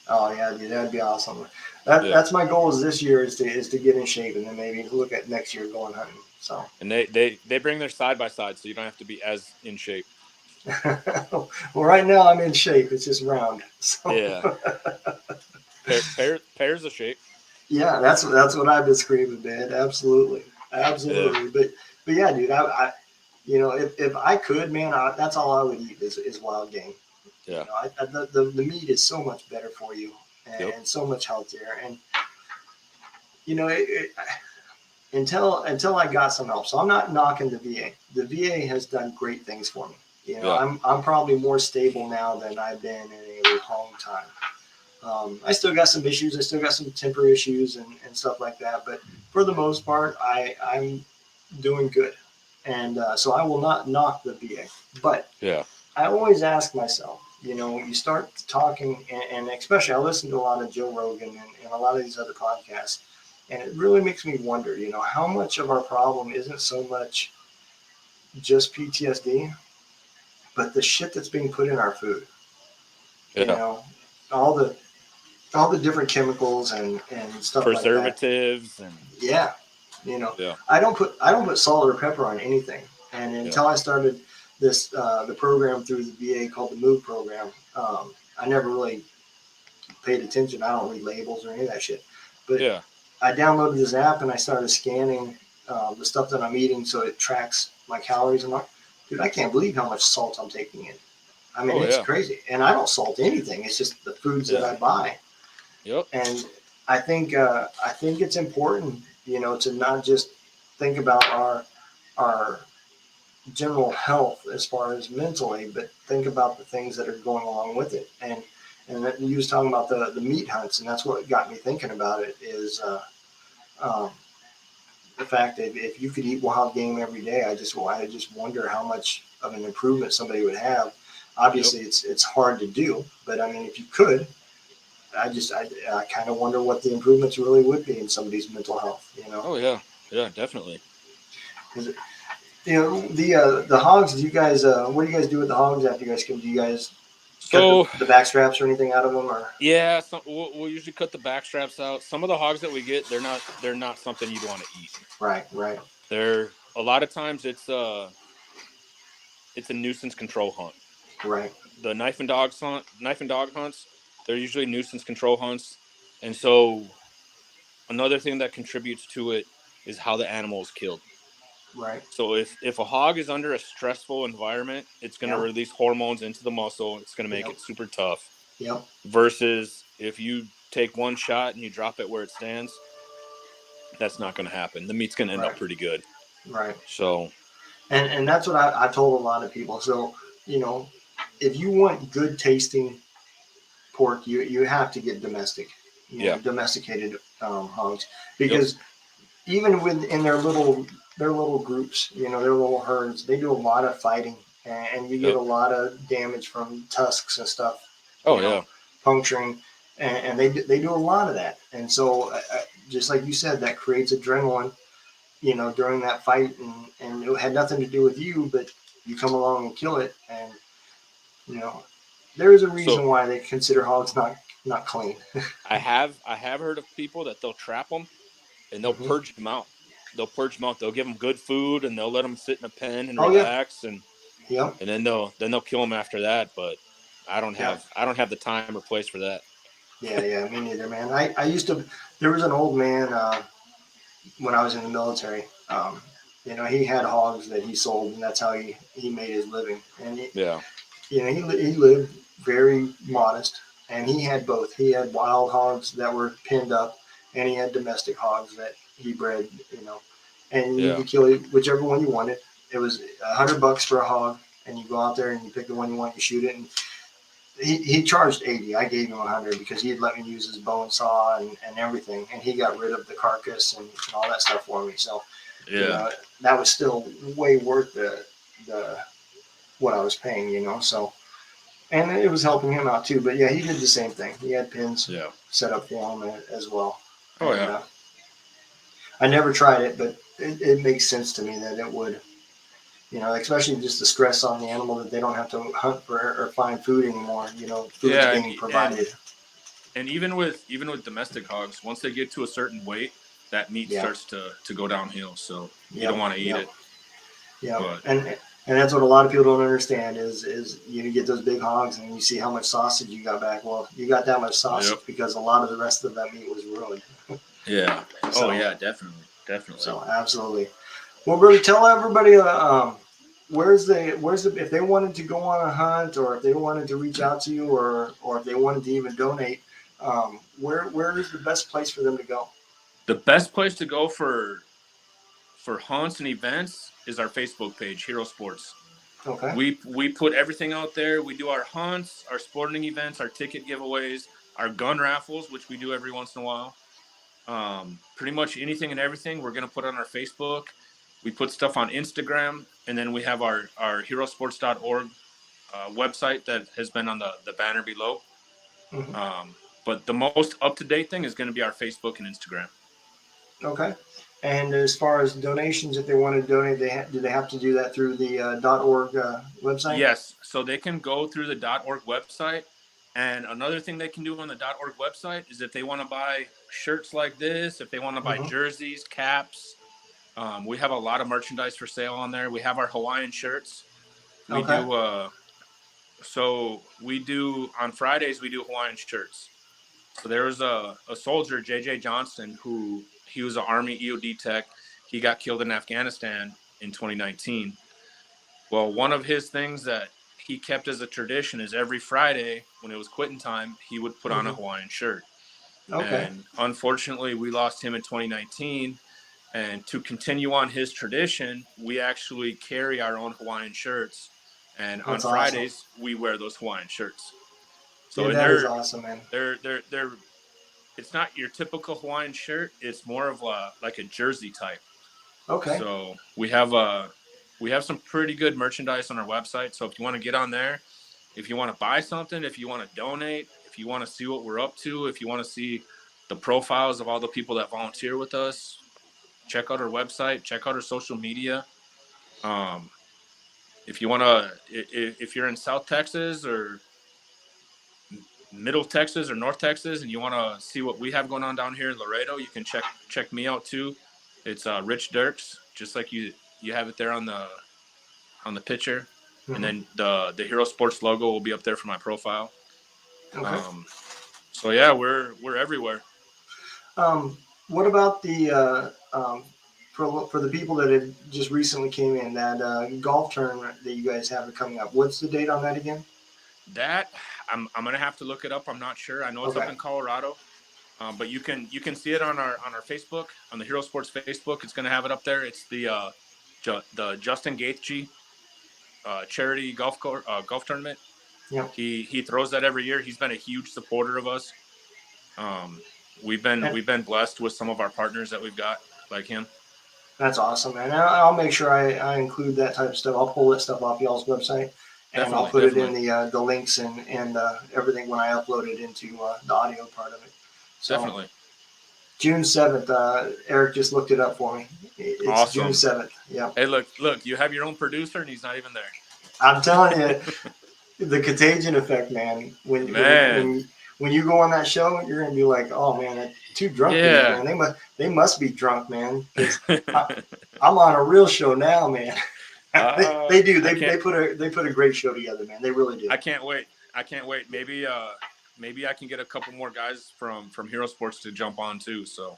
Oh yeah, dude, that'd be awesome. That's my goal is this year is to get in shape, and then maybe look at next year going hunting. So. And they bring their side by side, so you don't have to be as in shape. Well, right now I'm in shape. It's just round. So. Yeah. Pairs of shape. Yeah, that's what I've been screaming, man. Absolutely. Yeah. But yeah, dude, I if I could, man, that's all I would eat is wild game. Yeah. The meat is so much better for you and so much healthier. And until I got some help. So I'm not knocking the VA. The VA has done great things for me. Yeah. I'm probably more stable now than I've been in a long time. I still got some issues. I still got some temper issues and stuff like that. But for the most part, I'm doing good. And so I will not knock the VA. But Yeah. I always ask myself, you start talking, and especially I listen to a lot of Joe Rogan and a lot of these other podcasts, and it really makes me wonder, how much of our problem isn't so much just PTSD, but the shit that's being put in our food. You Yeah. know, all the different chemicals and stuff like that. Preservatives and Yeah, yeah. I don't put salt or pepper on anything. And Yeah. until I started this the program through the VA called the Move program, I never really paid attention. I don't read labels or any of that shit. But Yeah. I downloaded this app and I started scanning the stuff that I'm eating so it tracks my calories. And dude, I can't believe how much salt I'm taking in. I mean, Oh it's yeah. crazy. And I don't salt anything. It's just the foods that Yeah. I buy. Yep. And I think it's important, to not just think about our general health as far as mentally, but think about the things that are going along with it. And that you was talking about the meat hunts, and that's what got me thinking about it is um, the fact that if you could eat wild game every day, I just wonder how much of an improvement somebody would have. Yep. Obviously, it's hard to do, but I mean, if you could, I kind of wonder what the improvements really would be in somebody's mental health. Oh yeah. Yeah, definitely. 'Cause, the hogs. Do you guys? What do you guys do with the hogs after you guys kill? Do you guys cut the, So the back straps or anything out of them? Or yeah, we'll usually cut the back straps out. Some of the hogs that we get, they're not something you'd want to eat. right, right, They're a lot of times it's a nuisance control hunt. right, The knife and dog hunts, they're usually nuisance control hunts. And so another thing that contributes to it is how the animal is killed. right. So if a hog is under a stressful environment, it's going to Yep, release hormones into the muscle. It's going to make yep, it super tough. yep. Versus if you take one shot and you drop it where it stands, that's not going to happen. The meat's going to end up Right, pretty good. right. So And that's what I told a lot of people. So you know, if you want good tasting pork, you have to get domestic, yeah, domesticated hogs, yep, because even within their little groups, their little herds, they do a lot of fighting, and you get yep. a lot of damage from tusks and stuff, Oh you know, yeah, puncturing, and they do a lot of that. And so, just like you said, that creates adrenaline, during that fight, and it had nothing to do with you, but you come along and kill it, and you know, there is a so reason why they consider hogs not clean. I have heard of people that they'll trap them and they'll Hmm. purge them out. They'll purge them out. They'll give them good food and they'll let them sit in a pen and Oh yeah, relax yep, and then they'll kill them after that. But yep. I don't have the time or place for that. Yeah, yeah, me neither, man. I used to. There was an old man when I was in the military. He had hogs that he sold, and that's how he made his living. And Yeah, he lived very modest, and he had both. He had wild hogs that were pinned up, and he had domestic hogs that he bred. And you yeah, could kill whichever one you wanted. It was $100 for a hog, and you go out there and you pick the one you want, you shoot it, and he charged 80. I gave him 100 because he'd let me use his bone saw and everything, and he got rid of the carcass and all that stuff for me. So you yeah. know that was still way worth the what I was paying. So and it was helping him out too. But yeah, he did the same thing. He had pins Yeah. set up for him as well, Oh and yeah. I never tried it, but it makes sense to me that it would. Especially just the stress on the animal that they don't have to hunt for or find food anymore. Food's Yeah, and being and provided. and even with domestic hogs, once they get to a certain weight, that meat Yeah. starts to go downhill. So you don't Yep. want to eat Yep. it. Yep. But And that's what a lot of people don't understand is you get those big hogs and you see how much sausage you got back. Well, you got that much sausage yep. because a lot of the rest of that meat was ruined. Yeah. Oh So yeah, definitely. Definitely. so absolutely. Well, brother, tell everybody where's the if they wanted to go on a hunt or if they wanted to reach out to you or if they wanted to even donate, where is the best place for them to go? The best place to go for for hunts and events is our Facebook page, Hero Sports. Okay. We put everything out there. We do our hunts, our sporting events, our ticket giveaways, our gun raffles, which we do every once in a while. Pretty much anything and everything we're going to put on our Facebook. We put stuff on Instagram, and then we have our herosports.org website that has been on the banner below. Mm-hmm. But the most up-to-date thing is going to be our Facebook and Instagram. Okay. And as far as donations, if they want to donate, do they have to do that through the .org website? Yes. So they can go through the .org website. And another thing they can do on the .org website is if they want to buy shirts like this, if they want to buy Mm-hmm. jerseys, caps, we have a lot of merchandise for sale on there. We have our Hawaiian shirts. We Okay. do we do on Fridays we do Hawaiian shirts. So there was a soldier, JJ Johnston, who he was an Army EOD tech. He got killed in Afghanistan in 2019. Well, one of his things that he kept as a tradition is every Friday when it was quitting time, he would put on a Mm-hmm. Hawaiian shirt. Okay. And unfortunately, we lost him in 2019. And to continue on his tradition, we actually carry our own Hawaiian shirts. And on That's awesome. Fridays, we wear those Hawaiian shirts. So Dude, and that is awesome, man. they're it's not your typical Hawaiian shirt. It's more of like a jersey type. Okay. So we have some pretty good merchandise on our website. So if you want to get on there, if you want to buy something, if you want to donate, if you want to see what we're up to, if you want to see the profiles of all the people that volunteer with us, check out our website, check out our social media. If you want to, if you're in South Texas or Middle Texas or North Texas, and you want to see what we have going on down here in Laredo, you can check me out too. It's Rich Dirks, just like you have it there on the picture, Mm-hmm. and then the Hero Sports logo will be up there for my profile. Okay. So yeah, we're everywhere. What about the for the people that had just recently came in, that golf tournament that you guys have coming up? What's the date on that again? That I'm gonna have to look it up. I'm not sure. I know it's up in Colorado, but you can see it on our Facebook, on the Hero Sports Facebook. It's gonna have it up there. It's the Justin Gaethje charity golf tournament. Yeah. He throws that every year. He's been a huge supporter of us. We've been blessed with some of our partners that we've got like him. That's awesome, man. I'll make sure I include that type of stuff. I'll pull that stuff off y'all's website, and I'll put it in the links and everything when I upload it into the audio part of it. So, definitely. June 7th. Eric just looked it up for me. It's awesome. June 7th. Yeah. Hey, look! You have your own producer, and he's not even there. I'm telling you, the contagion effect, man. When you go on that show, you're gonna be like, oh man, that's too drunk. Yeah. Man. They must be drunk, man. I'm on a real show now, man. They do. They put a great show together, man. They really do. I can't wait. Maybe I can get a couple more guys from Hero Sports to jump on too. So.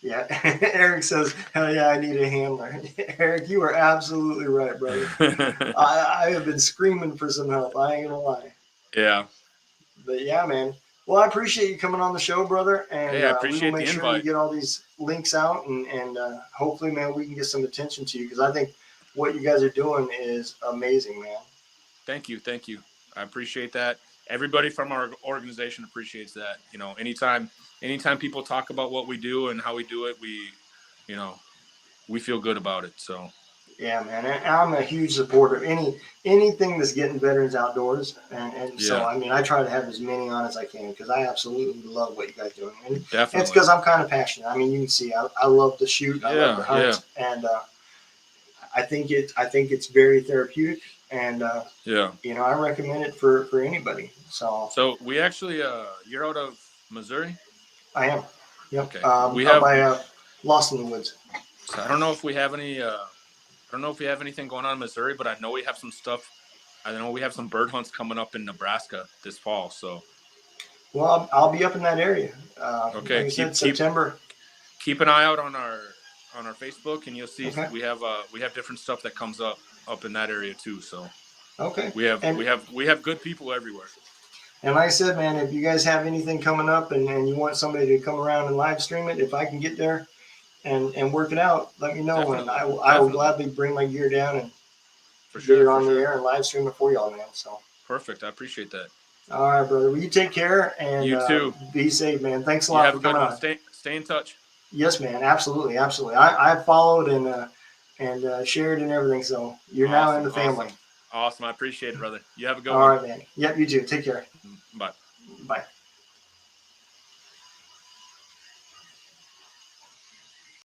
Yeah, Eric says, hell yeah, I need a handler. Eric, you are absolutely right, brother. I have been screaming for some help. I ain't gonna lie. Yeah. But yeah, man. Well, I appreciate you coming on the show, brother. And I appreciate we will make the sure invite. you get all these links out, and hopefully, man, we can get some attention to you, because I think what you guys are doing is amazing, man. Thank you. I appreciate that. Everybody from our organization appreciates that. You know, anytime people talk about what we do and how we do it, we feel good about it. So. Yeah, man. And I'm a huge supporter of anything that's getting veterans outdoors. And so, I mean, I try to have as many on as I can, because I absolutely love what you guys are doing. And it's because I'm kind of passionate. I mean, you can see I love to shoot. I love to hunt. And I think it's very therapeutic. And, I recommend it for anybody. So we actually, you're out of Missouri? I am. Yep. Okay. We have by Lost in the Woods. So I don't know if we have any. I don't know if we have anything going on in Missouri, but I know we have some stuff. I know we have some bird hunts coming up in Nebraska this fall. So. Well, I'll be up in that area. Okay. Like I said, September. Keep an eye out on our Facebook, and you'll see we have different stuff that comes up in that area too. So. Okay. We have good people everywhere. And like I said, man, if you guys have anything coming up and you want somebody to come around and live stream it, if I can get there, and work it out, let me know, and Definitely. I will gladly bring my gear down and For get sure. it For on the sure. air and live stream it for y'all, man. So. Perfect. I appreciate that. All right, brother. Well, you take care and You too. be safe, man. Thanks a You lot have for a good coming one. on. Stay in touch. Yes, man. Absolutely, absolutely. I followed and shared and everything. So you're now in Awesome. the family. Awesome. Awesome. I appreciate it, brother. You have a good All one. right, man. Yep, you too. Take care. Bye. Bye.